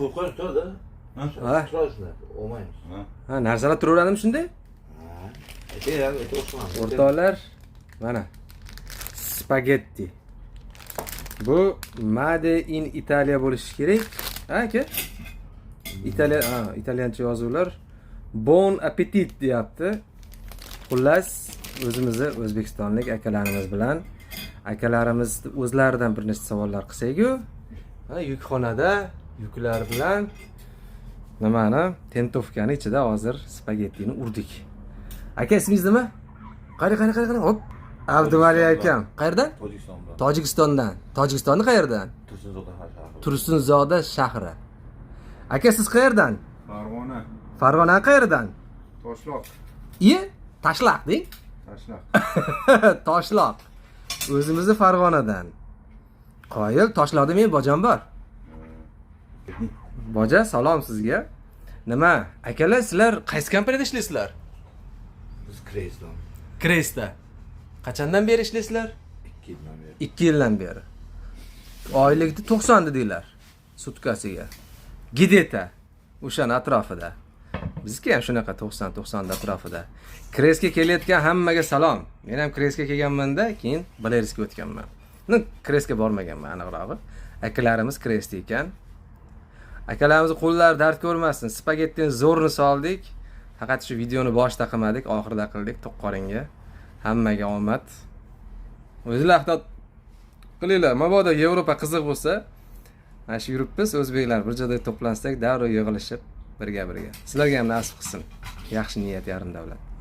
Qo'rqar turadi. Ha. Turasizlar, olmaymiz. Ha, narsalar turaveradimi shunday? Ha. Aytayapti, o'xshamaydi. O'rtoqlar, mana spagetti. Bu Made in Italia bo'lishi kerak. Ha, aka? Italyancha yozuvlar. Bon appetit deyapti. Xullas, o'zimizni o'zbekistonlik akalarimiz bilan akalarimiz o'zlaridan bir nechta savollar qilsak-ku, yukxonada yuklar bilan nimani tentovkani ichida hozir spagettini urdik. Aka, ismingiz nima? Qani. Hop. Abdumali akam. Qayerdan? Tojikistondan. Tojikistondan. Tojikistonni qayerdan? Tursunzoda shahri. Aka, siz qayerdan? Farg'ona. Farg'ona qayerdan? Toshloq. Tashlaq deng. Toshloq. Toshloq. O'zimizni Farg'onadan. Qoyil, Toshloqda men bojam bor. Boja, salom sizga. Nima, akalar, sizlar qaysi kompaniyada ishlaysizlar? Biz Kreysdan. Kreysda. Qachondan beri ishlaysizlar? 2 yildan beri. 2 yildan beri. Oylikni 90 dedinglar sutkasiga. Gideta o'shani atrofida. Bizga ham shunaqa 90 atrofida. Kreysga kelayotgan hammaga salom. Men ham Kreysga kelganman-da, keyin Belarusga o'tganman. Kreysga bormaganman aniqrog'i. Akalarimiz Kreysda ekan. Akalarimiz qo'llari dard ko'rmasin. Spagettini zo'rni soldik. Faqat shu videoni boshida qilmadik, oxirida qildik to'qqoringa. Hammaga omad. O'zinglar ehtiyot qilinglar. Mabodo Yevropa qiziq bo'lsa, mana shu yuribmiz, o'zbeklar bir joyda to'plansak, darrov yig'ilishib birga. Sizlarga ham nasib qilsin. Yaxshi niyat, yarim davlat.